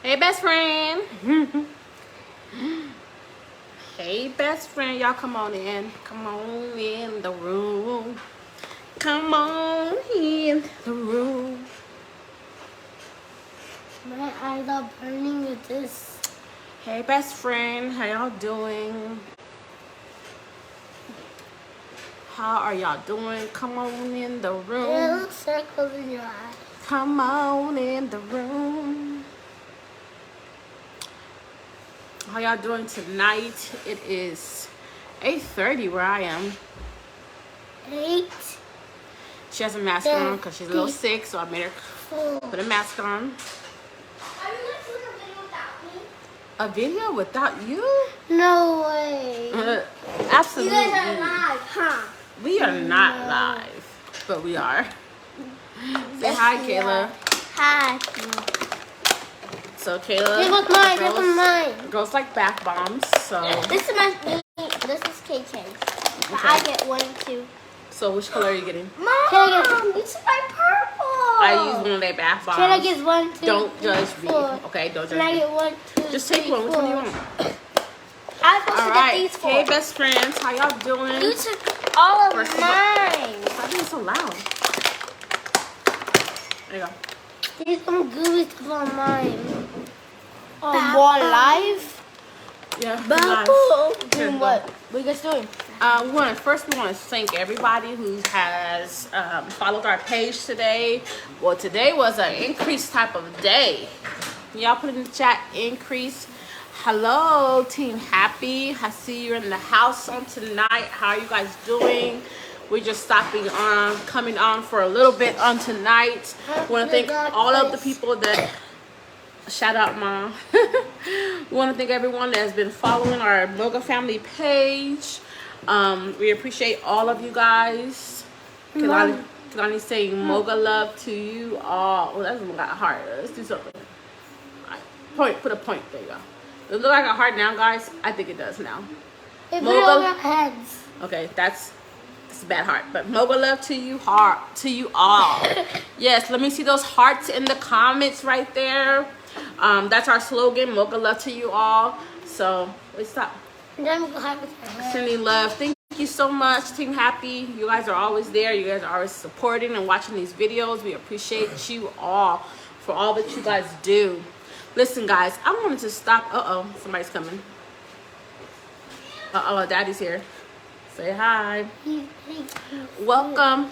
Hey, best friend. Hey, best friend. Y'all come on in. Come on in the room. Come on in the room. My eyes are burning with this. Hey, best friend. How y'all doing? How are y'all doing? Come on in the room. There are circles in your eye. Come on in the room. How y'all doing tonight? It is 8:30 where I am. 8. She has a mask on because she's a little sick, so I made her 4. put a mask on. Are you going to do a video without me? A video without you? No way. Absolutely. You guys are live, huh? We are not live, but we are. Say hi, Kayla. Hi. So Kayla, This was mine. This was mine. girls like bath bombs. So This is my. This is KK. But I get 1 and 2. So which color are you getting? Mom, this is my purple. I use one of their bath bombs. Can I get 1, 2? Don't judge me. 4. Okay, don't Can judge I me. get 1, 2? Just take 3, one. Which one do you 4? want? I'm supposed All to right. get these 4. Hey, best friends, how y'all doing? You took all of First of all- mine. Stop being so loud. There you go. There's some gooey stuff on mine. More live? Yeah. Bubble. Here, Doing what? What you guys doing? We want to thank everybody who has followed our page today. Well, today was an increase type of day. Y'all put in the chat increase. Hello, Team Happy. I see you're in the house on tonight. How are you guys doing? We're just stopping on, coming on for a little bit on tonight. Want to thank all of the people that. Shout out, Mom. We want to thank everyone that has been following our Moga family page. We appreciate all of you guys. Kalani's saying Moga love to you all. Oh, that doesn't look like a heart. Let's do something. Point. Put a point. There you go. Does it look like a heart now, guys? I think it does now. It Moga- put on our heads. Okay, that's a bad heart. But Moga love to you, heart to you all. Yes, let me see those hearts in the comments right there. That's our slogan, Mocha love to you all. So let's stop. Sending love. Thank you so much, Team Happy. You guys are always there. You guys are always supporting and watching these videos. We appreciate you all for all that you guys do. Listen, guys, I wanted to stop. Somebody's coming. Daddy's here. Say hi. Welcome.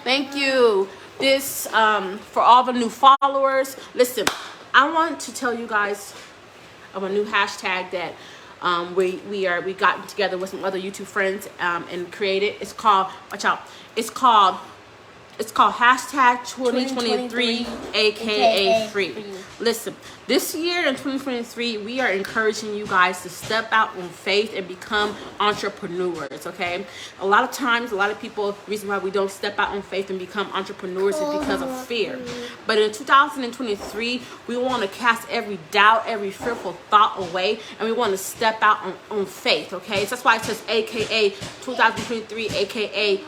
Thank you. This for all the new followers. Listen, I want to tell you guys of a new hashtag that we got together with some other YouTube friends and created. It's called, watch out, it's called hashtag 2023 aka free. Listen, this year in 2023 we are encouraging you guys to step out on faith and become entrepreneurs. Okay, a lot of times, a lot of people, the reason why we don't step out on faith and become entrepreneurs is because of fear. But in 2023 we want to cast every doubt, every fearful thought away, and we want to step out on faith. Okay, so that's why it says aka 2023 aka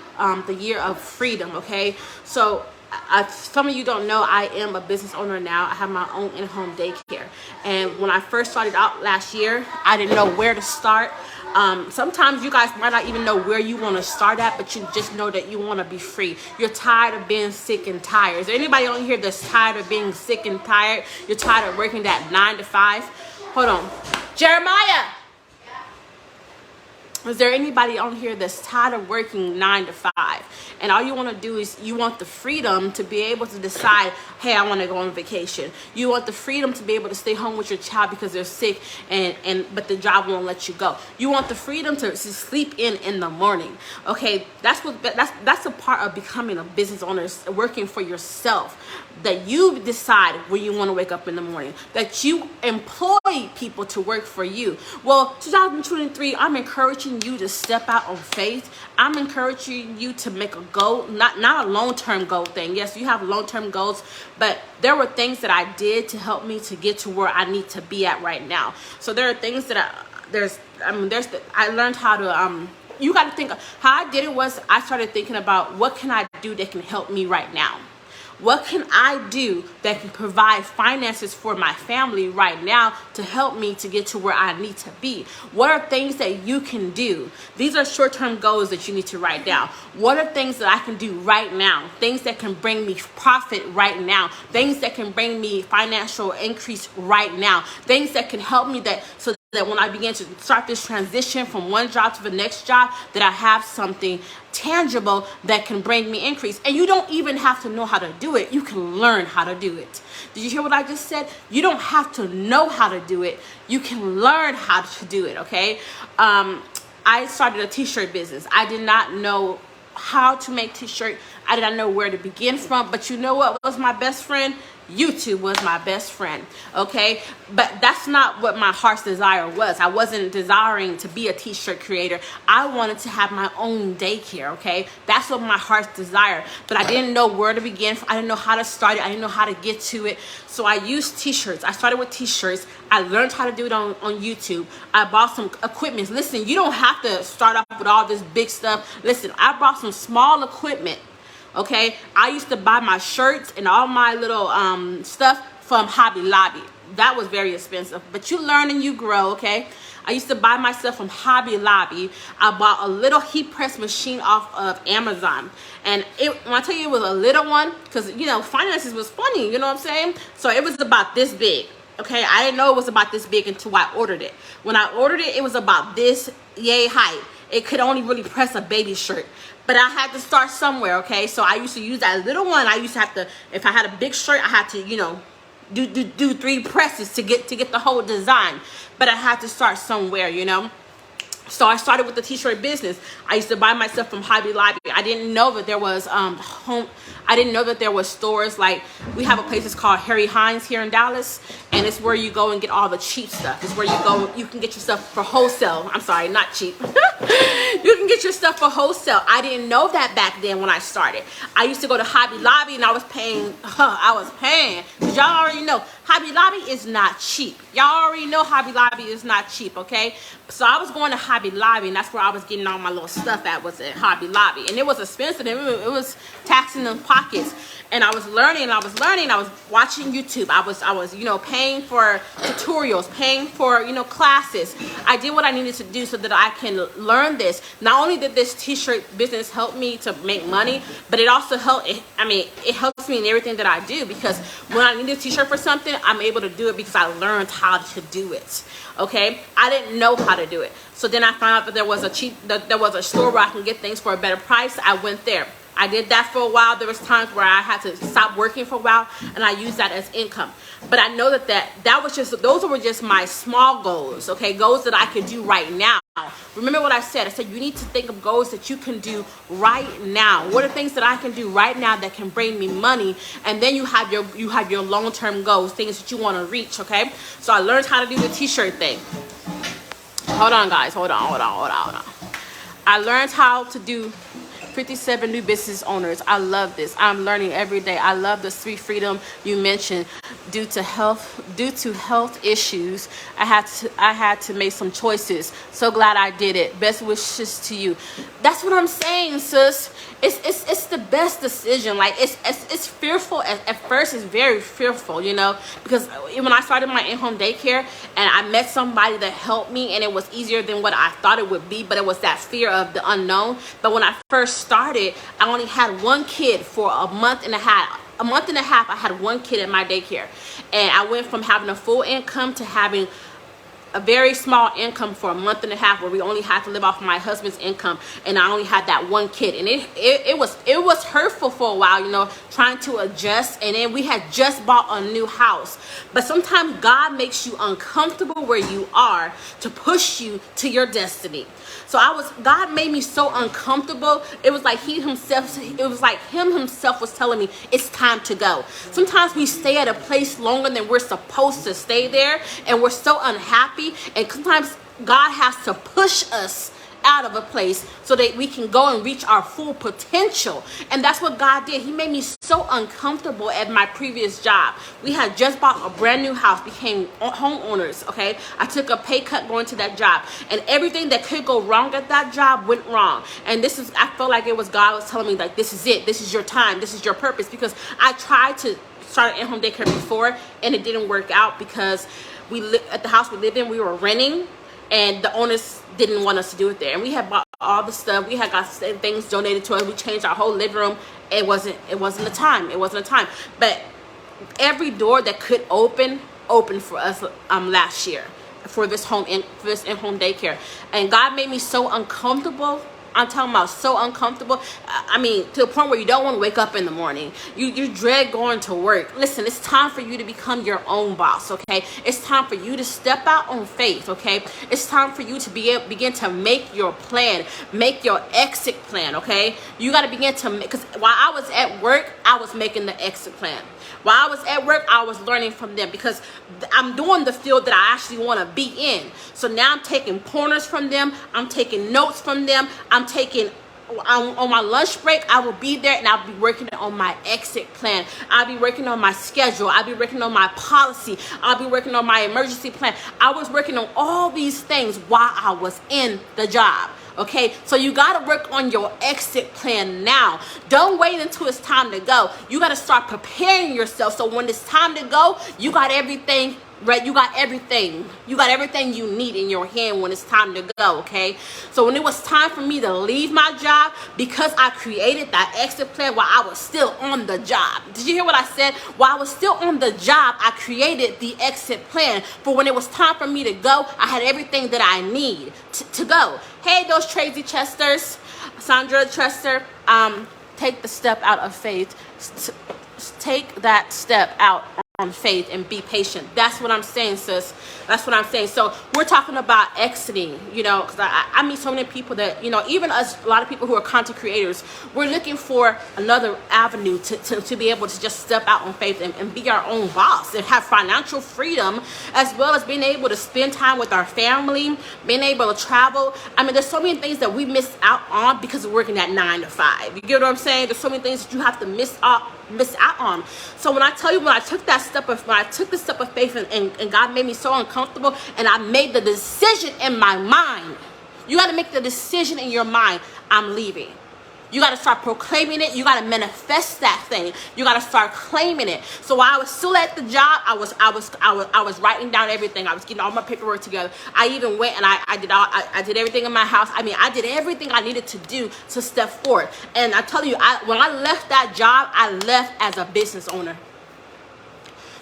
the year of freedom. Okay, so some of you don't know, I am a business owner now. I have my own in-home daycare, and when I first started out last year, I didn't know where to start. Sometimes you guys might not even know where you want to start at, but you just know that you want to be free. You're tired of being sick and tired. Is there anybody on here that's tired of being sick and tired? You're tired of working that 9 to 5? Hold on, Jeremiah. Is there anybody on here that's tired of working 9 to 5? And all you want to do is you want the freedom to be able to decide, hey, I want to go on vacation. You want the freedom to be able to stay home with your child because they're sick but the job won't let you go. You want the freedom to sleep in the morning. Okay, that's a part of becoming a business owner, working for yourself. That you decide when you want to wake up in the morning. That you employ people to work for you. Well, 2023, I'm encouraging you to step out on faith. I'm encouraging you to make a goal, not a long-term goal thing. Yes, you have long-term goals, but there were things that I did to help me to get to where I need to be at right now. So there are things that I learned how to you got to think. How I did it was I started thinking about what can I do that can help me right now. What can I do that can provide finances for my family right now to help me to get to where I need to be? What are things that you can do? These are short-term goals that you need to write down. What are things that I can do right now? Things that can bring me profit right now. Things that can bring me financial increase right now. Things that can help me so that when I begin to start this transition from one job to the next job, that I have something tangible that can bring me increase. And you don't even have to know how to do it. You can learn how to do it. Did you hear what I just said? You don't have to know how to do it. You can learn how to do it, okay? I started a t-shirt business. I did not know how to make t-shirt. I did not know where to begin from. But you know what was my best friend? YouTube was my best friend, okay? But that's not what my heart's desire was. I wasn't desiring to be a t-shirt creator. I wanted to have my own daycare, okay? That's what my heart's desire. But I didn't know where to begin. I didn't know how to start it. I didn't know how to get to it. So I used t-shirts. I started with t-shirts. I learned how to do it on YouTube. I bought some equipment. Listen, you don't have to start off with all this big stuff. Listen, I bought some small equipment. Okay, I used to buy my shirts and all my little stuff from Hobby Lobby. That was very expensive, but you learn and you grow, okay? I used to buy my stuff from Hobby Lobby. I bought a little heat press machine off of Amazon. And when I tell you it was a little one, because, you know, finances was funny, you know what I'm saying? So it was about this big, okay? I didn't know it was about this big until I ordered it. When I ordered it, it was about this yay height. It could only really press a baby shirt. But I had to start somewhere, okay? So I used to use that little one. I used to have to, if I had a big shirt, I had to, you know, do 3 presses to get the whole design. But I had to start somewhere, you know? So I started with the t-shirt business. I used to buy my stuff from Hobby Lobby. I didn't know that there was I didn't know that there was stores like, we have a place that's called Harry Hines here in Dallas, and it's where you go and get all the cheap stuff. It's where you can get your stuff for wholesale. I'm sorry, not cheap. You can get your stuff for wholesale. I didn't know that back then when I started. I used to go to Hobby Lobby and I was paying. Because y'all already know Hobby Lobby is not cheap. Y'all already know Hobby Lobby is not cheap, okay? So I was going to Hobby Lobby, and that's where I was getting all my little stuff at, was at Hobby Lobby. And it was expensive. It was taxing them pockets. And I was learning, I was watching YouTube. I was, you know, paying for tutorials, paying for, you know, classes. I did what I needed to do so that I can learn this. Not only did this t-shirt business help me to make money, but it also it helps me in everything that I do, because when I need a t-shirt for something, I'm able to do it because I learned how to do it. Okay? I didn't know how to do it. So then I found out that there was a store where I can get things for a better price. I went there. I did that for a while. There was times where I had to stop working for a while, and I used that as income. But I know those were just my small goals, okay? Goals that I could do right now. Remember what I said? I said you need to think of goals that you can do right now. What are things that I can do right now that can bring me money? And then you have your long-term goals, things that you want to reach, okay? So I learned how to do the t-shirt thing. Hold on, guys. Hold on. I learned how to do 57 new business owners. I love this. I'm learning every day. I love the sweet freedom you mentioned. Due to health issues, I had to make some choices. So glad I did it. Best wishes to you. That's what I'm saying, sis. It's the best decision. Like it's fearful at first. It's very fearful, you know, because when I started my in-home daycare and I met somebody that helped me, and it was easier than what I thought it would be, but it was that fear of the unknown. But when I first started, I only had one kid for a month and a half. I had one kid in my daycare, and I went from having a full income to having a very small income for a month and a half, where we only had to live off my husband's income, and I only had that one kid. And it was hurtful for a while, you know, trying to adjust. And then we had just bought a new house. But sometimes God makes you uncomfortable where you are to push you to your destiny. So God made me so uncomfortable. It was like him himself was telling me it's time to go. Sometimes we stay at a place longer than we're supposed to stay there, and we're so unhappy. And sometimes God has to push us out of a place so that we can go and reach our full potential. And that's what God did. He made me so uncomfortable at my previous job. We had just bought a brand new house, became homeowners, okay? I took a pay cut going to that job, and everything that could go wrong at that job went wrong. And I felt like it was God was telling me, like, this is it. This is your time. This is your purpose. Because I tried to start in-home daycare before, and it didn't work out because at the house we lived in, we were renting, and the owners didn't want us to do it there. And we had bought all the stuff. We had got things donated to us. We changed our whole living room. It wasn't the time. It wasn't a time. But every door that could opened for us last year for this in-home daycare. And God made me so uncomfortable. I'm talking about so uncomfortable. I mean, to the point where you don't want to wake up in the morning. You dread going to work. Listen, it's time for you to become your own boss, okay? It's time for you to step out on faith, okay? It's time for you to begin to make your plan, make your exit plan, okay? You got to begin to make, because while I was at work, I was making the exit plan. While I was at work, I was learning from them because I'm doing the field that I actually want to be in. So now I'm taking pointers from them. I'm taking notes from them. I'm taking, on my lunch break, I will be there and I'll be working on my exit plan. I'll be working on my schedule. I'll be working on my policy. I'll be working on my emergency plan. I was working on all these things while I was in the job. Okay, so you got to work on your exit plan now. Don't wait until it's time to go. You got to start preparing yourself so when it's time to go, you got everything right. You got everything you need in your hand when it's time to go. Okay, so when it was time for me to leave my job, because I created that exit plan while I was still on the job. Did you hear what I said? While I was still on the job, I created the exit plan for when it was time for me to go. I had everything that I need to go. Hey, those Tracy Chesters, Sandra Chester, take the step out of faith. Take that step out on faith and be patient. That's what I'm saying, sis. That's what I'm saying. So we're talking about exiting, you know, because I meet so many people that, you know, even us, a lot of people who are content creators, we're looking for another avenue to be able to just step out on faith and be our own boss and have financial freedom, as well as being able to spend time with our family, being able to travel. I mean, there's so many things that we miss out on because of working at 9 to 5. You get what I'm saying? There's so many things that you have to miss out on. So when I tell you, when I took the step of faith and God made me so uncomfortable, and I made the decision in my mind. You got to make the decision in your mind. I'm leaving. You got to start proclaiming it. You got to manifest that thing. You got to start claiming it. So while I was still at the job, I was writing down everything. I was getting all my paperwork together. I even went and I did everything in my house. I mean, I did everything I needed to do to step forward. And I tell you, when I left that job, I left as a business owner.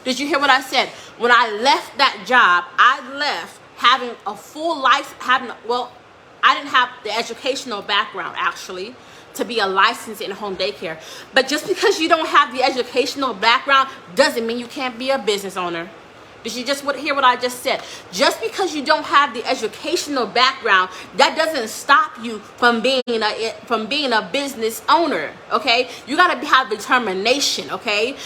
Did you hear what I said? When I left that job, I left having a full life, I didn't have the educational background, actually, to be a licensed in-home daycare. But just because you don't have the educational background doesn't mean you can't be a business owner. Did you just hear what I just said? Just because you don't have the educational background, that doesn't stop you from being a business owner. Okay, you gotta have determination. Okay,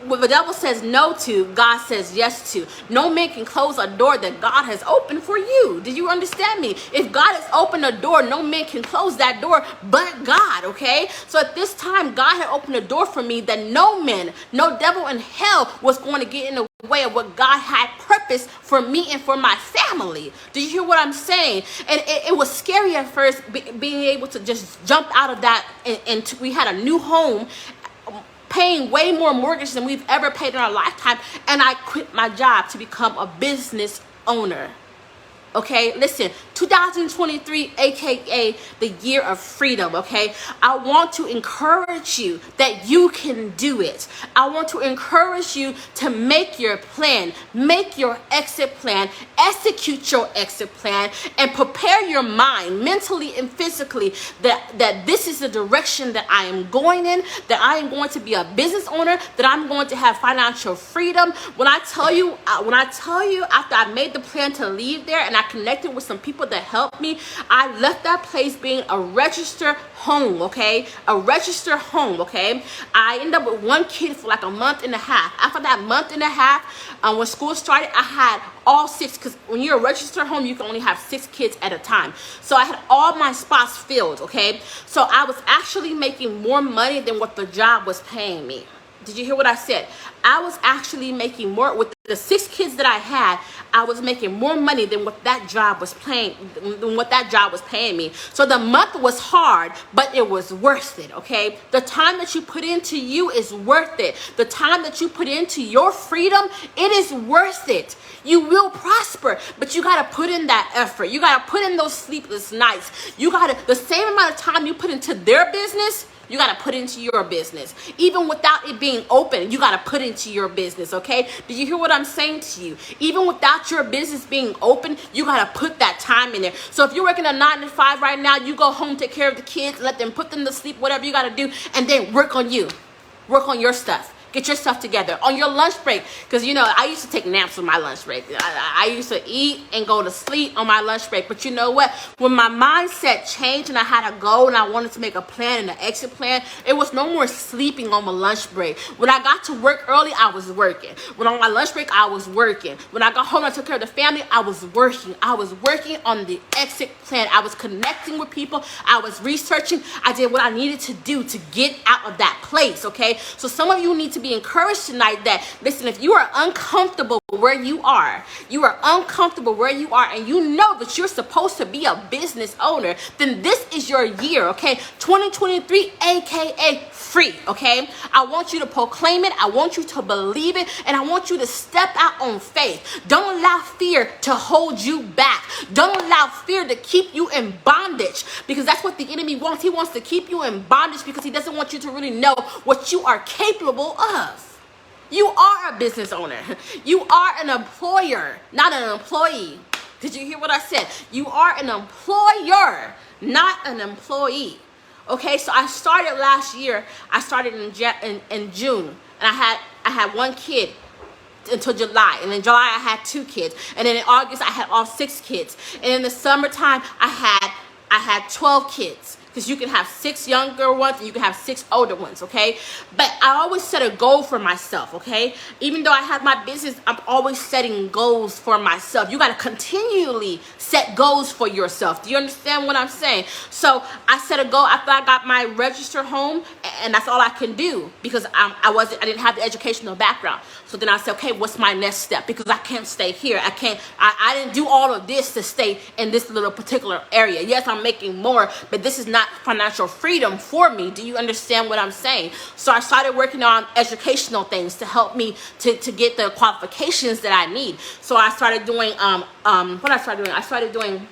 what the devil says no to, God says yes to. No man can close a door that God has opened for you. Do you understand me? If God has opened a door, no man can close that door but God, okay? So at this time, God had opened a door for me that no man, no devil in hell was going to get in the way of what God had purpose for me and for my family. Did you hear what I'm saying? And it was scary at first being able to just jump out of that, and we had a new home, paying way more mortgage than we've ever paid in our lifetime, and I quit my job to become a business owner. Okay, listen, 2023, aka the year of freedom, okay? I want to encourage you that you can do it. I want to encourage you to make your plan, make your exit plan, execute your exit plan, and prepare your mind mentally and physically that this is the direction that I am going in, that I am going to be a business owner, that I'm going to have financial freedom. When I tell you, after I made the plan to leave there and I connected with some people that helped me, I left that place being a registered home, okay? A registered home, okay? I ended up with one kid for like a month and a half. After that month and a half, when school started, I had all 6, because when you're a registered home, you can only have 6 kids at a time. So I had all my spots filled, okay? So I was actually making more money than what the job was paying me. Did you hear what I said? I was actually making more with the 6 kids that I had. I was making more money than what that job was paying me. So the month was hard, but it was worth it, okay? The time that you put into you is worth it. The time that you put into your freedom, it is worth it. You will prosper, but you got to put in that effort. You got to put in those sleepless nights. You got to, the same amount of time you put into their business, you got to put into your business. Even without it being open, you got to put into your business, okay? Did you hear what I'm saying to you? Even without your business being open, you got to put that time in there. So if you're working a 9 to 5 right now, you go home, take care of the kids, let them put them to sleep, whatever you got to do, and then work on you. Work on your stuff. Get your stuff together on your lunch break, because you know I used to take naps on my lunch break. I used to eat and go to sleep on my lunch break. But you know what? When my mindset changed and I had a goal and I wanted to make a plan and an exit plan, it was no more sleeping on my lunch break. When I got to work early, I was working. When on my lunch break, I was working. When I got home and I took care of the family, I was working. I was working on the exit plan. I was connecting with people. I was researching. I did what I needed to do to get out of that place, okay? So some of you need to be encouraged tonight that, listen, if you are uncomfortable where you are and you know that you're supposed to be a business owner, then this is your year, okay? 2023, aka free, okay? I want you to proclaim it. I want you to believe it, and I want you to step out on faith. Don't allow fear to hold you back. Don't allow fear to keep you in bondage, because that's what the enemy wants. He wants to keep you in bondage because he doesn't want you to really know what you are capable of. You are a business owner. You are an employer, not an employee. Did you hear what I said? You are an employer, not an employee. Okay, so I started last year. I started in June, and I had one kid until July, and in July I had 2 kids, and then in August I had all 6 kids, and in the summertime I had 12 kids. Because you can have 6 younger ones and you can have 6 older ones, okay? But I always set a goal for myself, okay? Even though I have my business, I'm always setting goals for myself. You got to continually set goals for yourself. Do you understand what I'm saying? So I set a goal after I got my registered home, and that's all I can do because I didn't have the educational background. So then I said, okay, what's my next step? Because I can't stay here. I didn't do all of this to stay in this little particular area. Yes, I'm making more, but this is not financial freedom for me. Do you understand what I'm saying? So I started working on educational things to help me to get the qualifications that I need. So I started doing I started doing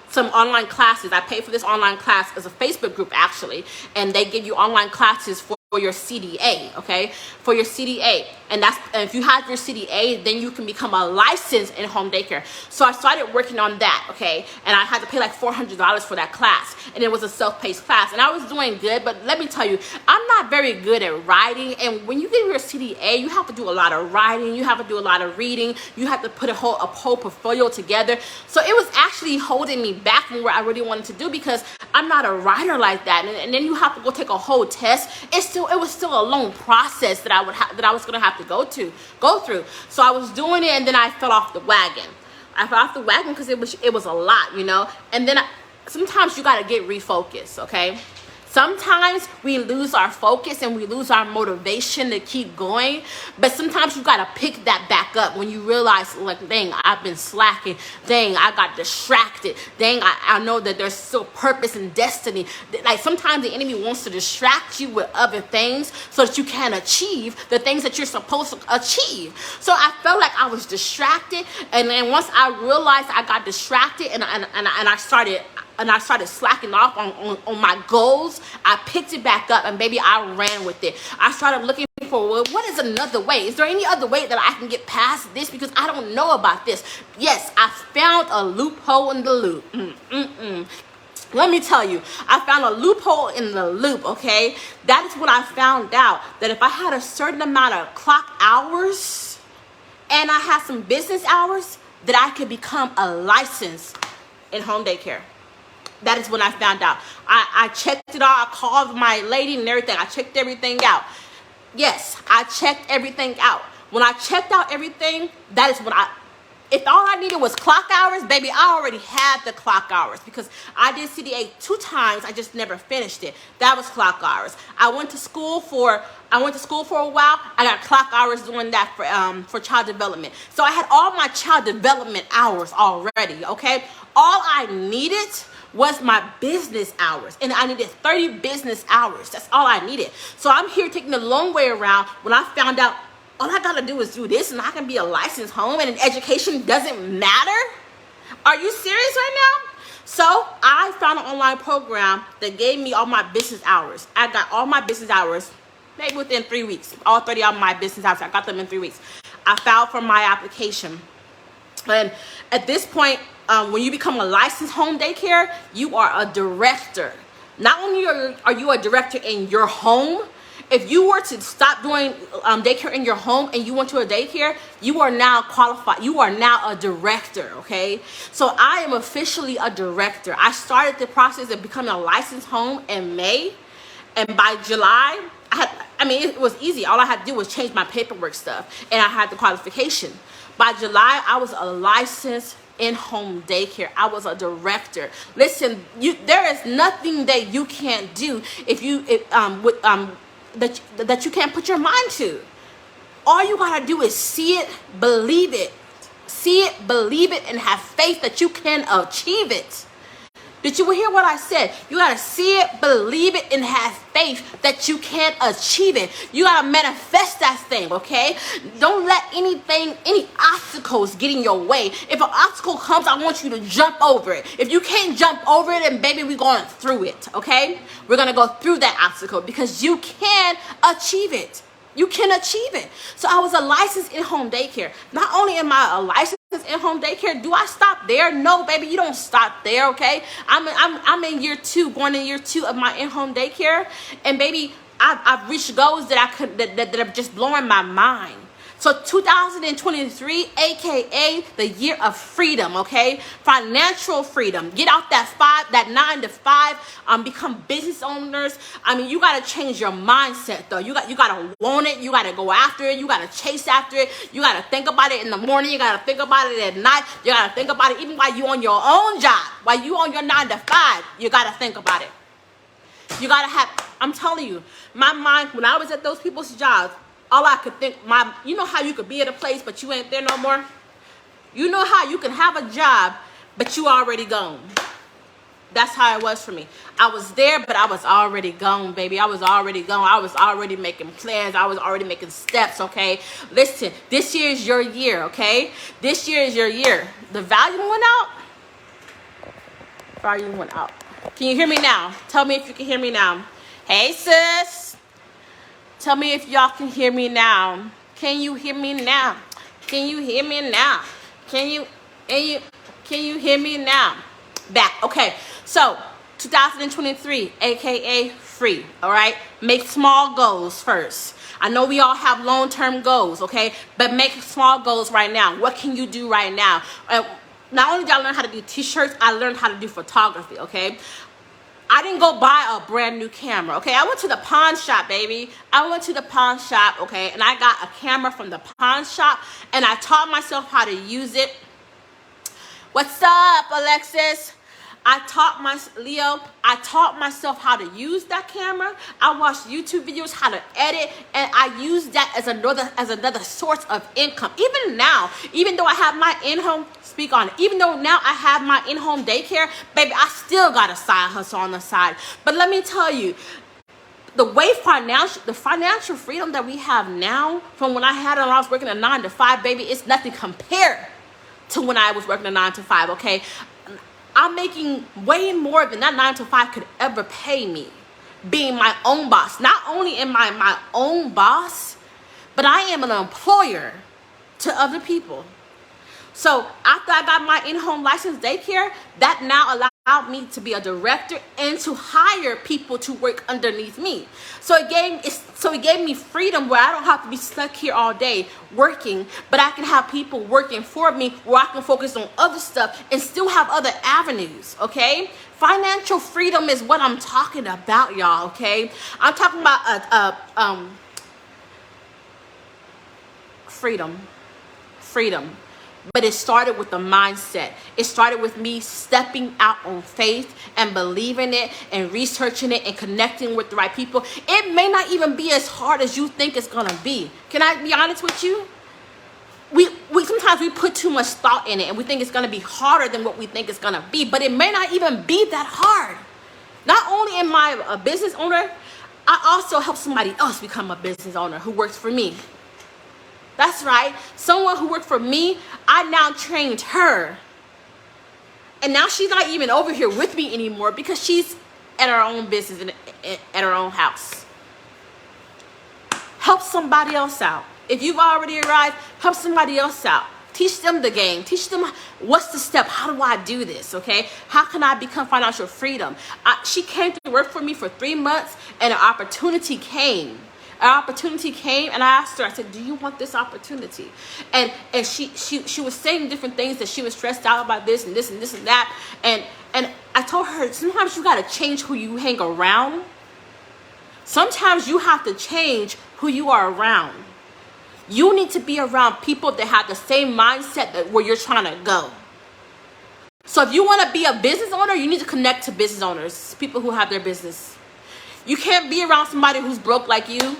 some online classes. I paid for this online class as a Facebook group actually, and they give you online classes for your CDA, okay? For your CDA. And if you have your CDA, then you can become a licensed in home daycare. So I started working on that, okay? And I had to pay like $400 for that class. And it was a self-paced class. And I was doing good, but let me tell you, I'm not very good at writing. And when you get your CDA, you have to do a lot of writing. You have to do a lot of reading. You have to put a whole portfolio together. So it was actually holding me back from where I really wanted to do because I'm not a writer like that. And then you have to go take a whole test. It was still a long process that I was gonna have to go through. So I was doing it, and then I fell off the wagon. I fell off the wagon because it was a lot, you know. And then sometimes you gotta get refocused, okay? Sometimes we lose our focus and we lose our motivation to keep going. But sometimes you got to pick that back up when you realize, like, dang, I've been slacking. Dang, I got distracted. Dang, I know that there's still purpose and destiny. Like, sometimes the enemy wants to distract you with other things so that you can achieve the things that you're supposed to achieve. So I felt like I was distracted. And then once I realized I got distracted and I started slacking off on my goals, I picked it back up and baby, I ran with it. I started looking for, well, what is another way? Is there any other way that I can get past this? Because I don't know about this. Yes, I found a loophole in the loop. Let me tell you, I found a loophole in the loop, okay? That is what I found out, that if I had a certain amount of clock hours and I had some business hours, that I could become a licensed in-home daycare. That is when I found out. I checked it all. I called my lady and everything. I checked everything out. Yes, I checked everything out. When I checked out everything, that is when if all I needed was clock hours, baby, I already had the clock hours because I did CDA 2 times. I just never finished it. That was clock hours. I went to school for a while. I got clock hours doing that for child development. So I had all my child development hours already, okay? All I needed was my business hours, and I needed 30 business hours. That's all I needed. So I'm here taking the long way around when I found out all I gotta do is do this and I can be a licensed home and education doesn't matter. Are you serious right now? So I found an online program that gave me all my business hours. I got all my business hours maybe within 3 weeks. All 30 of my business hours, I got them in 3 weeks. I filed for my application. And at this point, when you become a licensed home daycare, you are a director. Not only are you a director in your home, if you were to stop doing daycare in your home and you went to a daycare, you are now qualified. You are now a director, okay? So I am officially a director. I started the process of becoming a licensed home in May. And by July, it was easy. All I had to do was change my paperwork stuff. And I had the qualification. By July, I was a licensed in-home daycare. I was a director. Listen, there is nothing that you can't do that you can't put your mind to. All you gotta do is see it, believe it. See it, believe it, and have faith that you can achieve it. Did you hear what I said? You gotta see it, believe it, and have faith that you can achieve it. You gotta manifest that thing, okay? Don't let any obstacles get in your way. If an obstacle comes, I want you to jump over it. If you can't jump over it, then baby, we're going through it, okay? We're gonna go through that obstacle because you can achieve it. You can achieve it. So I was a licensed in-home daycare. Not only am I a licensed in-home daycare, do I stop there? No, baby, you don't stop there, okay? I'm in year 2, going in year 2 of my in-home daycare, and baby, I've reached goals that are just blowing my mind. So 2023, aka the year of freedom, okay? Financial freedom. Get out that 9 to 5, become business owners. You gotta change your mindset though. You gotta want it, you gotta go after it, you gotta chase after it, you gotta think about it in the morning, you gotta think about it at night, you gotta think about it even while you on your own job, while you on your 9 to 5, you gotta think about it. You gotta I'm telling you, my mind, when I was at those people's jobs, all I could think, you know how you could be at a place, but you ain't there no more? You know how you can have a job, but you already gone? That's how it was for me. I was there, but I was already gone, baby. I was already gone. I was already making plans. I was already making steps, okay? Listen, this year is your year, okay? This year is your year. The volume went out? Volume went out. Can you hear me now? Tell me if you can hear me now. Hey, sis. Tell me if y'all can hear me now. Can you hear me now? Can you hear me now? Can you hear me now? Back. Okay. So 2023, aka free. All right. Make small goals first. I know we all have long-term goals, okay? But make small goals right now. What can you do right now? Not only did I learn how to do t-shirts, I learned how to do photography, okay? I didn't go buy a brand new camera, okay? I went to the pawn shop, baby. I went to the pawn shop, okay? And I got a camera from the pawn shop, and I taught myself how to use it. What's up, Alexis? I taught myself how to use that camera. I watched YouTube videos how to edit, and I use that as another source of income. Even now, even though I have my in-home, even though now I have my in-home daycare, baby, I still got a side hustle on the side. But let me tell you, the financial freedom that we have now from when I was working a 9 to 5, baby, it's nothing compared to when I was working a 9 to 5, okay? I'm making way more than that 9 to 5 could ever pay me, being my own boss. Not only am I my own boss, but I am an employer to other people. So after I got my in-home licensed daycare, that now me to be a director and to hire people to work underneath me. So it gave me freedom where I don't have to be stuck here all day working, but I can have people working for me where I can focus on other stuff and still have other avenues, okay? Financial freedom is what I'm talking about, y'all, okay? I'm talking about freedom. But it started with the mindset. It started with me stepping out on faith and believing it and researching it and connecting with the right people. It may not even be as hard as you think it's gonna be. Can I be honest with you? We sometimes we put too much thought in it and we think it's gonna be harder than what we think it's gonna be, but it may not even be that hard. Not only am I a business owner, I also help somebody else become a business owner who works for me. That's right. Someone who worked for me, I now trained her. And now she's not even over here with me anymore because she's at her own business and at her own house. Help somebody else out. If you've already arrived, help somebody else out. Teach them the game. Teach them what's the step. How do I do this? Okay. How can I become financial freedom? She came to work for me for 3 months and an opportunity came. And I asked her, I said, do you want this opportunity? And she was saying different things that she was stressed out about this and this and this and that. And I told her, sometimes you got to change who you hang around. Sometimes you have to change who you are around. You need to be around people that have the same mindset that where you're trying to go. So if you want to be a business owner, you need to connect to business owners, people who have their business. You can't be around somebody who's broke like you.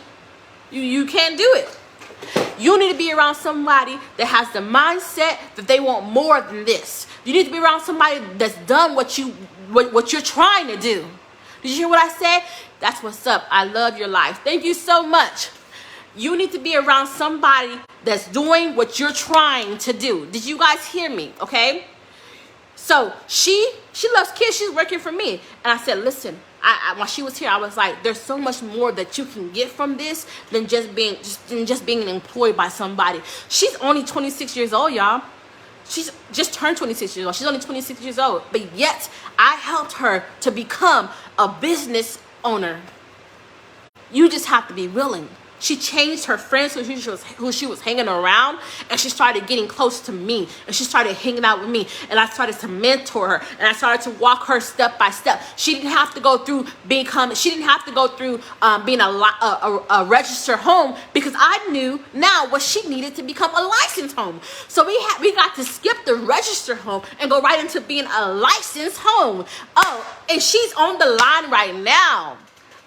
You can't do it. You need to be around somebody that has the mindset that they want more than this. You need to be around somebody that's done what you're trying to do. Did you hear what I said? That's what's up. I love your life. Thank you so much. You need to be around somebody that's doing what you're trying to do. Did you guys hear me? Okay? So she loves kids. She's working for me. And I said, listen, while she was here, I was like, there's so much more that you can get from this than just being employed by somebody. She's only 26 years old, y'all. She's just turned 26 years old. She's only 26 years old. But yet, I helped her to become a business owner. You just have to be willing. She changed her friends who she was hanging around, and she started getting close to me, and she started hanging out with me, and I started to mentor her, and I started to walk her step by step. She didn't have to go through being a registered home because I knew now what she needed to become a licensed home. So we got to skip the registered home and go right into being a licensed home. Oh, and she's on the line right now.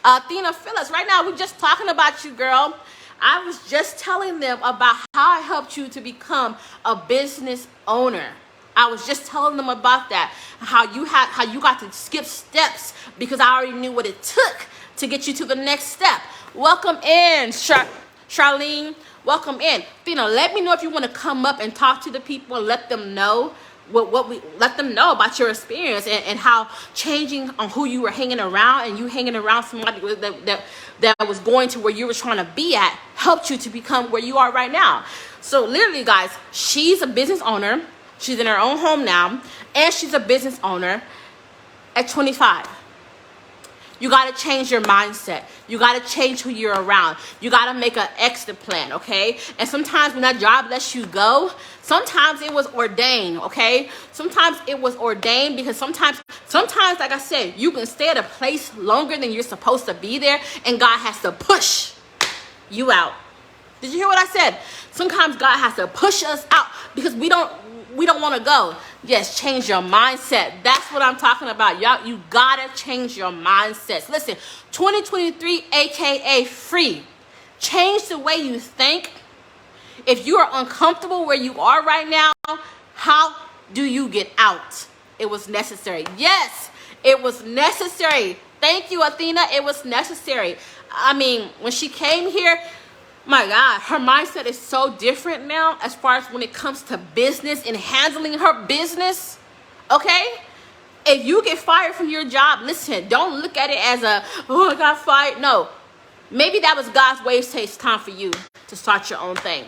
Athena Phillips, right now we're just talking about you, girl. I was just telling them about how I helped you to become a business owner. I was just telling them about that, how you got to skip steps because I already knew what it took to get you to the next step. Welcome in, Charlene. Welcome in. Athena, let me know if you want to come up and talk to the people and let them know let them know about your experience and how changing on who you were hanging around and you hanging around somebody that was going to where you were trying to be at helped you to become where you are right now. So literally, guys, she's a business owner. She's in her own home now, and she's a business owner at 25. You got to change your mindset. You got to change who you're around. You got to make an exit plan, okay? And sometimes when that job lets you go, sometimes it was ordained, okay? Sometimes it was ordained because sometimes, like I said, you can stay at a place longer than you're supposed to be there, and God has to push you out. Did you hear what I said? Sometimes God has to push us out because we don't want to go. Yes, change your mindset. That's what I'm talking about. Y'all, you gotta change your mindsets. Listen, 2023, aka free. Change the way you think. If you are uncomfortable where you are right now, how do you get out? It was necessary. Yes, it was necessary. Thank you, Athena. It was necessary. I mean, when she came here, my God, her mindset is so different now as far as when it comes to business and handling her business, okay? If you get fired from your job, listen, don't look at it as I got fired. No, maybe that was God's way to say it's time for you to start your own thing.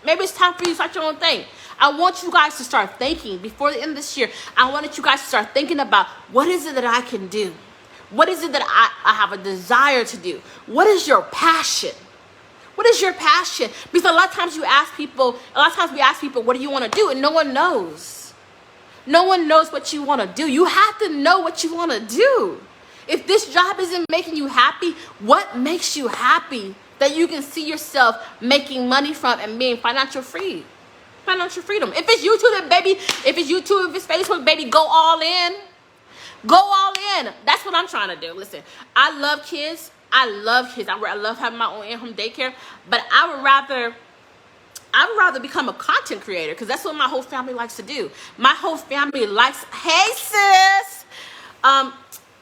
Maybe it's time for you to start your own thing. I want you guys to start thinking before the end of this year. I wanted you guys to start thinking about, what is it that I can do? What is it that I have a desire to do? What is your passion? What is your passion? Because a lot of times we ask people, what do you want to do? And no one knows. No one knows what you want to do. You have to know what you want to do. If this job isn't making you happy, what makes you happy that you can see yourself making money from and being financial freedom? If it's YouTube, then baby, if it's YouTube, if it's Facebook, baby, go all in. Go all in. That's what I'm trying to do. Listen, I love kids. I love having my own in-home daycare, but I would rather become a content creator, because that's what my whole family likes to do. My whole family likes, hey sis,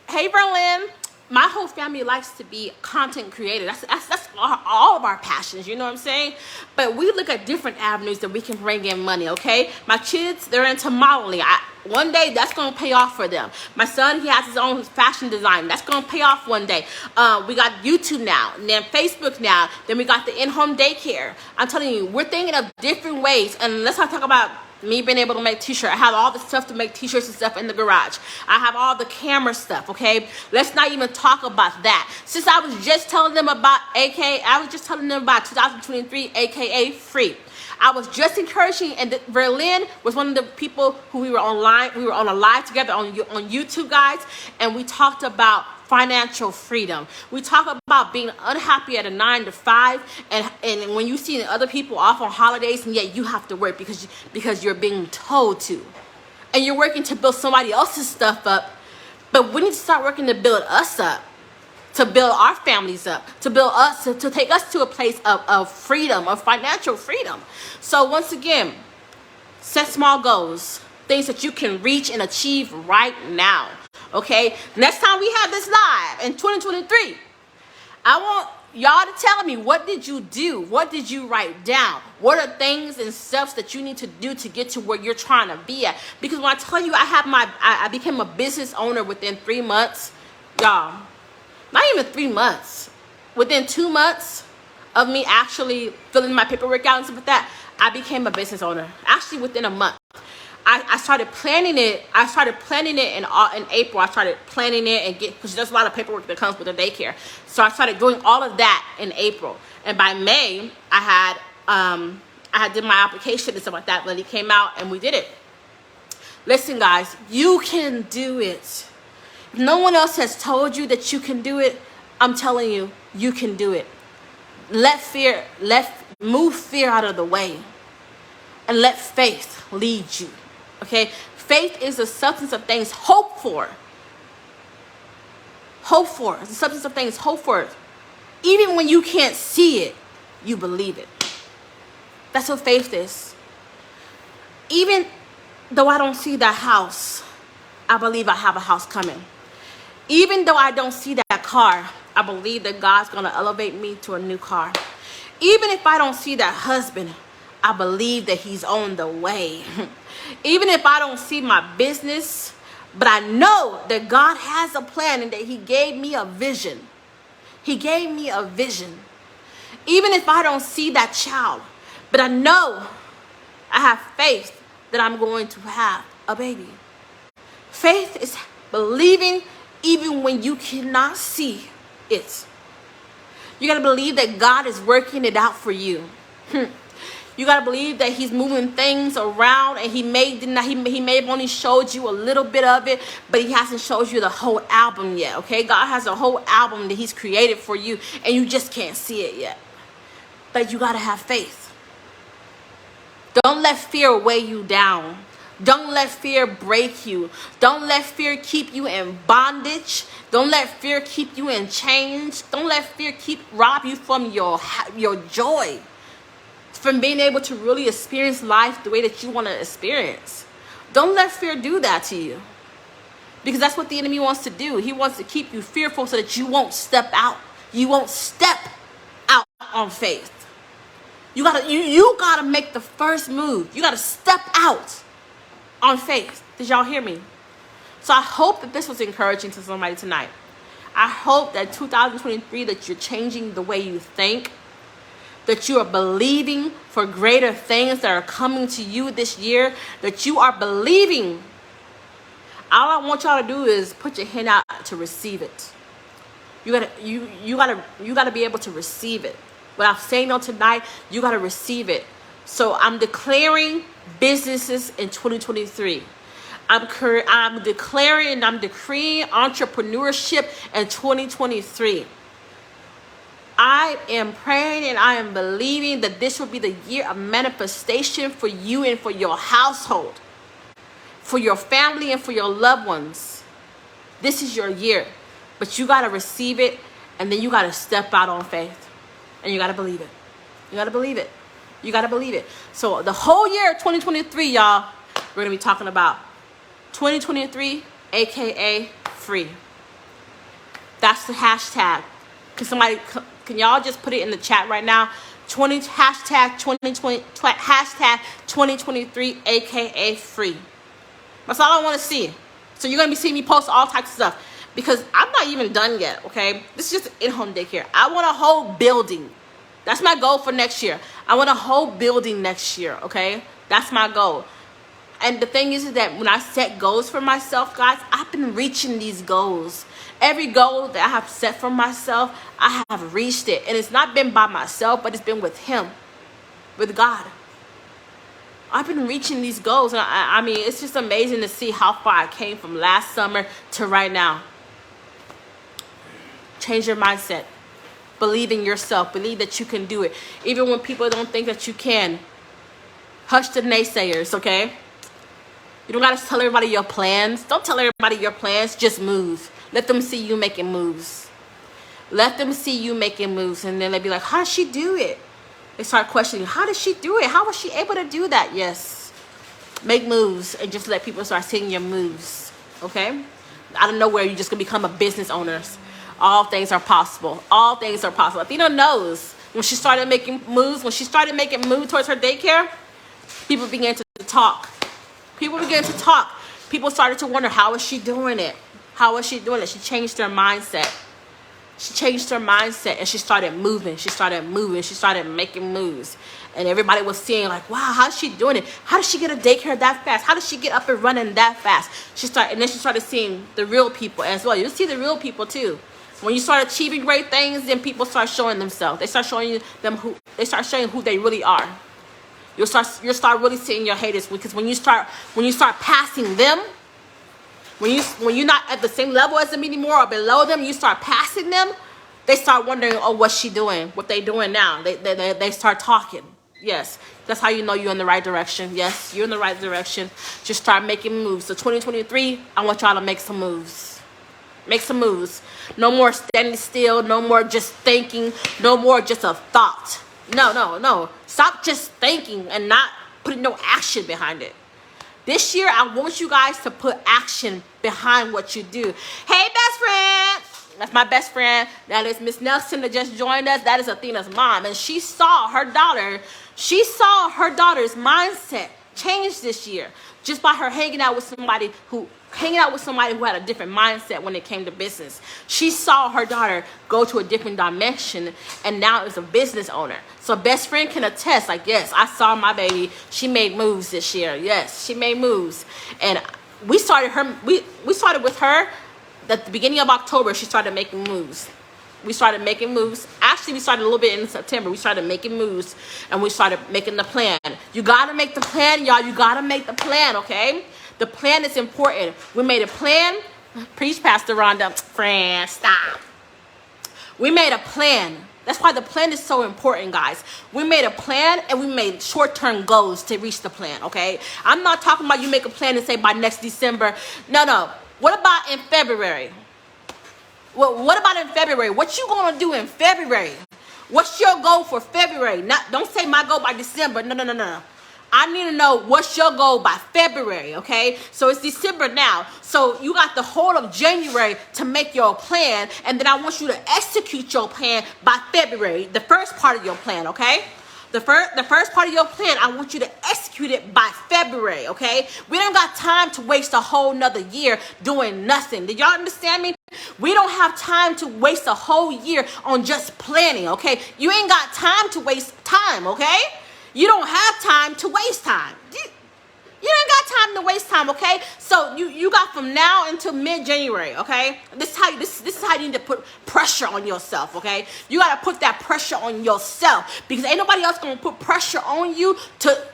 hey Berlin, my whole family likes to be content creator. That's all of our passions, you know what I'm saying? But we look at different avenues that we can bring in money, okay? My kids, they're into modeling. One day, that's going to pay off for them. My son, he has his own fashion design. That's going to pay off one day. We got YouTube now, and then Facebook now. Then we got the in-home daycare. I'm telling you, we're thinking of different ways. And let's not talk about me being able to make t-shirts. I have all the stuff to make t-shirts and stuff in the garage. I have all the camera stuff, okay? Let's not even talk about that. Since I was just telling them about 2023, AKA free. I was just encouraging, and Berlin was one of the people who we were online. We were on a live together on YouTube, guys, and we talked about financial freedom. We talk about being unhappy at a 9 to 5, and when you see other people off on holidays, and yet you have to work because you're being told to, and you're working to build somebody else's stuff up. But we need to start working to build us up, to build our families up, to build us, to take us to a place of freedom, of financial freedom. So once again, set small goals, things that you can reach and achieve right now. Okay, next time we have this live in 2023, I want y'all to tell me, what did you do? What did you write down? What are things and steps that you need to do to get to where you're trying to be at? Because when I tell you I became a business owner within 3 months, y'all, not even 3 months, within 2 months of me actually filling my paperwork out and stuff like that, I became a business owner. Actually, within a month. I started planning it. in April. I started planning it because there's a lot of paperwork that comes with the daycare. So I started doing all of that in April. And by May, I did my application and stuff like that when it came out, and we did it. Listen, guys, you can do it. If no one else has told you that you can do it, I'm telling you, you can do it. Move fear out of the way, and let faith lead you. Okay, faith is the substance of things hoped for. Hope for. It's the substance of things hoped for. Even when you can't see it, you believe it. That's what faith is. Even though I don't see that house, I believe I have a house coming. Even though I don't see that car, I believe that God's going to elevate me to a new car. Even if I don't see that husband, I believe that he's on the way. Even if I don't see my business, but I know that God has a plan and that he gave me a vision. He gave me a vision. Even if I don't see that child, but I know, I have faith that I'm going to have a baby. Faith is believing even when you cannot see it. You got to believe that God is working it out for you. You got to believe that he's moving things around, and he may have only showed you a little bit of it, but he hasn't showed you the whole album yet, okay? God has a whole album that he's created for you, and you just can't see it yet. But you got to have faith. Don't let fear weigh you down. Don't let fear break you. Don't let fear keep you in bondage. Don't let fear keep you in chains. Don't let fear rob you from your joy, from being able to really experience life the way that you want to experience. Don't let fear do that to you, because that's what the enemy wants to do. He wants to keep you fearful so that you won't step out. You won't step out on faith. You gotta make the first move. You gotta step out on faith. Did y'all hear me? So I hope that this was encouraging to somebody tonight. I hope that 2023, that you're changing the way you think, that you are believing for greater things that are coming to you this year, that you are believing. All I want y'all to do is put your hand out to receive it. You gotta be able to receive it. What I'm saying on tonight, you gotta receive it. So I'm declaring businesses in 2023. I'm declaring and I'm decreeing entrepreneurship in 2023. I am praying and I am believing that this will be the year of manifestation for you and for your household, for your family and for your loved ones. This is your year, but you got to receive it, and then you got to step out on faith, and you got to believe it. You got to believe it. You got to believe it. So the whole year of 2023, y'all, we're going to be talking about 2023, aka free. That's the hashtag. Can y'all just put it in the chat right now? Hashtag 2023, aka free. That's all I want to see. So you're going to be seeing me post all types of stuff, because I'm not even done yet, okay? This is just in-home daycare. I want a whole building. That's my goal for next year. I want a whole building next year, okay? That's my goal. And the thing is that when I set goals for myself, guys, I've been reaching these goals. Every goal that I have set for myself, I have reached it. And it's not been by myself, but it's been with Him, with God. I've been reaching these goals. And I mean, it's just amazing to see how far I came from last summer to right now. Change your mindset. Believe in yourself. Believe that you can do it. Even when people don't think that you can. Hush the naysayers, okay? You don't got to tell everybody your plans. Don't tell everybody your plans. Just move. Let them see you making moves. Let them see you making moves. And then they be like, how does she do it? They start questioning, how does she do it? How was she able to do that? Yes. Make moves and just let people start seeing your moves. Okay? Out of nowhere, you're just going to become a business owner. All things are possible. All things are possible. Athena knows when she started making moves, when she started making moves towards her daycare, people began to talk. People began to talk. People started to wonder, how is she doing it? How is she doing it? She changed her mindset. She changed her mindset and she started moving. She started moving. She started making moves. And everybody was seeing like, wow, how's she doing it? How does she get a daycare that fast? How does she get up and running that fast? And then she started seeing the real people as well. You'll see the real people too. When you start achieving great things, then people start showing themselves. They start showing who they really are. You'll start really seeing your haters, because when you start passing them, when you're not at the same level as them anymore or below them, you start passing them, they start wondering, oh, what's she doing? What they doing now? They start talking. Yes, that's how you know you're in the right direction. Yes, you're in the right direction. Just start making moves. So 2023, I want y'all to make some moves. Make some moves. No more standing still. No more just thinking. No more just a thought. No. Stop just thinking and not putting no action behind it. This year, I want you guys to put action behind what you do. Hey, best friend. That's my best friend. That is Miss Nelson that just joined us. That is Athena's mom. And she saw her daughter's mindset change this year just by her hanging out with somebody who had a different mindset when it came to business. She saw her daughter go to a different dimension and now is a business owner. So best friend can attest, like, yes, I saw my baby. She made moves this year. Yes, she made moves. And we started with her at the beginning of October. She started making moves. We started making moves. Actually, we started a little bit in September. We started making moves and we started making the plan. You got to make the plan, y'all. You got to make the plan, okay? The plan is important. We made a plan. Preach, Pastor Rhonda. Friend, stop. We made a plan. That's why the plan is so important, guys. We made a plan and we made short-term goals to reach the plan, okay? I'm not talking about you make a plan and say by next December. No. What about in February? Well, what about in February? What you going to do in February? What's your goal for February? Don't say my goal by December. No. I need to know what's your goal by February, okay? So it's December now. So you got the whole of January to make your plan, and then I want you to execute your plan by February, the first part of your plan, okay? The first part of your plan, I want you to execute it by February, okay? We don't got time to waste a whole nother year doing nothing. Did y'all understand me? We don't have time to waste a whole year on just planning, okay? You ain't got time to waste time, okay? You don't have time to waste time. You ain't got time to waste time, okay? So you got from now until mid-January, okay? This is how you need to put pressure on yourself, okay? You gotta put that pressure on yourself because ain't nobody else gonna put pressure on you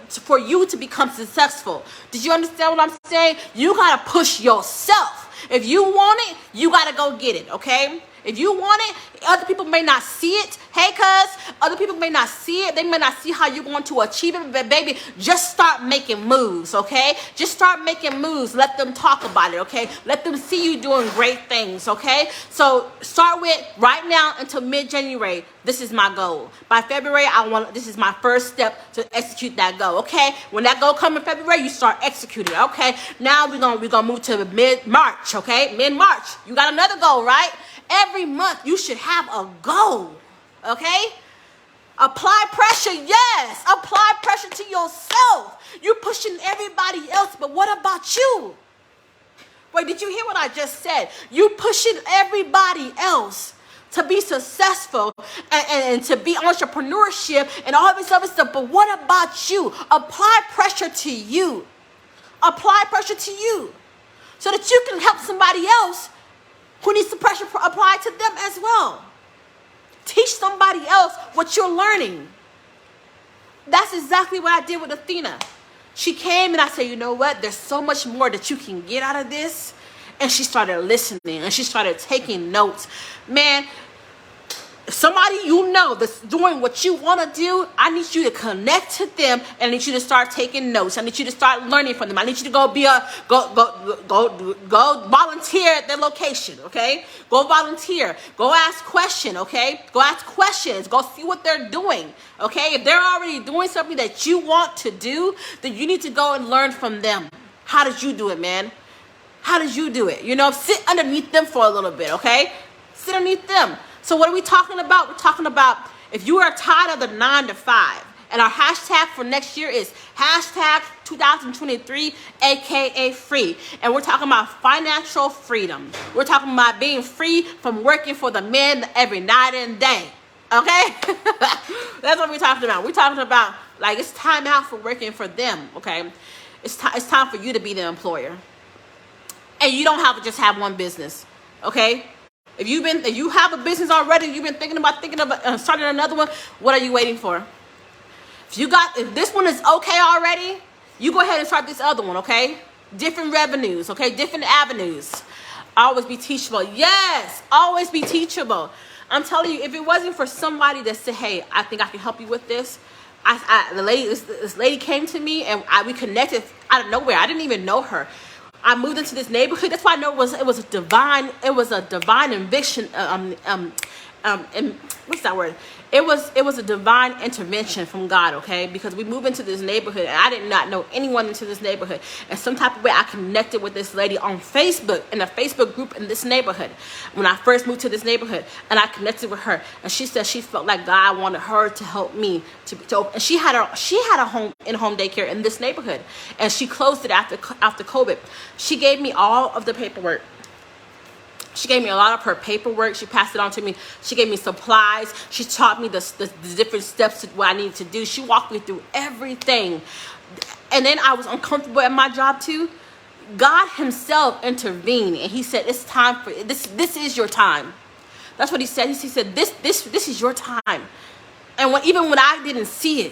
for you to become successful. Did you understand what I'm saying? You gotta push yourself. If you want it, you gotta go get it, okay? If you want it, other people may not see it. Hey, cuz, other people may not see it. They may not see how you're going to achieve it. But, baby, just start making moves, okay? Just start making moves. Let them talk about it, okay? Let them see you doing great things, okay? So start with right now until mid-January. This is my goal. By February, this is my first step to execute that goal, okay? When that goal comes in February, you start executing, okay? Now we're gonna move to mid-March, okay? Mid-March. You got another goal, right? Every month, you should have a goal, okay? Apply pressure, yes. Apply pressure to yourself. You're pushing everybody else, but what about you? Wait, did you hear what I just said? You pushing everybody else to be successful and to be entrepreneurship and all this other stuff, but what about you? Apply pressure to you. Apply pressure to you so that you can help somebody else who needs the pressure applied to them as well. Teach somebody else what you're learning. That's exactly what I did with Athena. She came and I said, you know what? There's so much more that you can get out of this. And she started listening and she started taking notes. Man, somebody you know that's doing what you want to do, I need you to connect to them and I need you to start taking notes. I need you to start learning from them. I need you to go volunteer at their location, okay? Go volunteer. Go ask questions, okay? Go ask questions. Go see what they're doing, okay? If they're already doing something that you want to do, then you need to go and learn from them. How did you do it, man? How did you do it? You know, sit underneath them for a little bit, okay? Sit underneath them. So what are we talking about? We're talking about if you are tired of the 9 to 5. And our hashtag for next year is hashtag 2023, aka free. And we're talking about financial freedom. We're talking about being free from working for the men every night and day. Okay? That's what we're talking about. We're talking about, like, it's time out for working for them. Okay? It's time for you to be the employer. And you don't have to just have one business. Okay? If you have a business already, you've been thinking about starting another one, what are you waiting for? If this one is okay already, you go ahead and start this other one, okay? Different revenues, okay? Different avenues. Always be teachable. Yes, always be teachable. I'm telling you, if it wasn't for somebody that said, hey, I think I can help you with this, this lady came to me and we connected out of nowhere. I didn't even know her. I moved into this neighborhood. That's why I know it was a divine eviction. What's that word? It was a divine intervention from God, okay? Because we moved into this neighborhood and I did not know anyone into this neighborhood. And some type of way I connected with this lady on Facebook, in a Facebook group in this neighborhood. When I first moved to this neighborhood and I connected with her and she said she felt like God wanted her to help me to open. And she had a home daycare in this neighborhood and she closed it after COVID. She gave me all of the paperwork. She gave me a lot of her paperwork. She passed it on to me. She gave me supplies. She taught me the different steps to what I needed to do. She walked me through everything. And then I was uncomfortable at my job too. God himself intervened and he said, it's time for this. This is your time. That's what he said. He said, this is your time. And even when I didn't see it,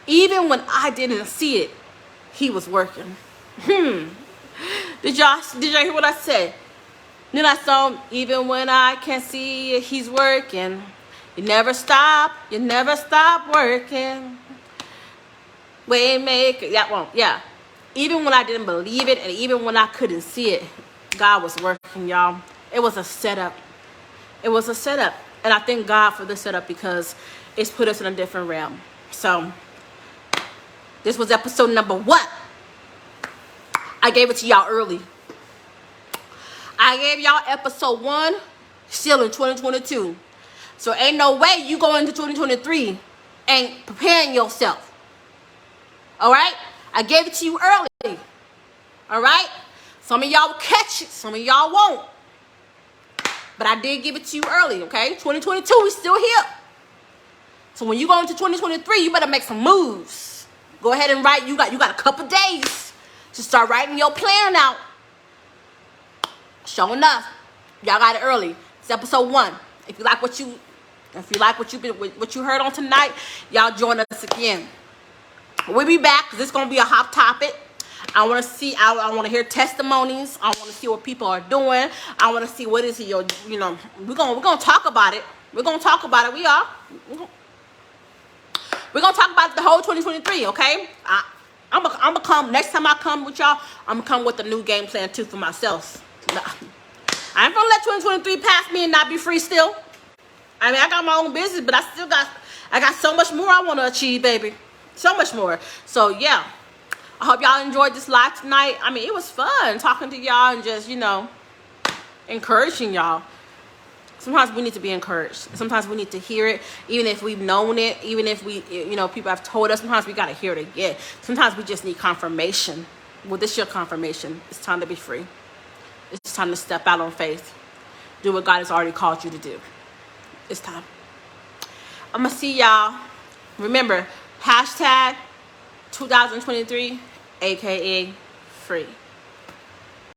he was working. Did y'all hear what I said? Then I saw him, even when I can't see it, he's working. You never stop working. Waymaker, yeah. Even when I didn't believe it and even when I couldn't see it, God was working, y'all. It was a setup. And I thank God for the setup because it's put us in a different realm. So, this was episode number 1. I gave it to y'all early. I gave y'all episode 1 still in 2022. So ain't no way you go into 2023 and preparing yourself. All right? I gave it to you early. All right? Some of y'all will catch it. Some of y'all won't. but I did give it to you early, okay? 2022, we still here. So when you go into 2023, you better make some moves. Go ahead and write. You got a couple days to start writing your plan out. Sure enough, y'all got it early. It's episode 1. If you like what you heard on tonight, y'all join us again. We'll be back because it's gonna be a hot topic. I want to see. I want to hear testimonies. I want to see what people are doing. I want to see what is your. We're gonna talk about it. We're gonna talk about it. We are. We're gonna talk about the whole 2023. Okay. I'm gonna come next time I come with y'all. I'm gonna come with a new game plan too for myself. I ain't gonna let 2023 pass me and not be free still. I mean, I got my own business, but I got so much more I want to achieve, baby. So much more. So yeah, I hope y'all enjoyed this live tonight. I mean, it was fun talking to y'all and just, encouraging y'all. Sometimes we need to be encouraged. Sometimes we need to hear it, even if we've known it, even if people have told us. Sometimes we got to hear it again. Sometimes we just need confirmation. Well, this is your confirmation. It's time to be free. It's time to step out on faith. Do what God has already called you to do. It's time. I'm going to see y'all. Remember, hashtag 2023, aka free.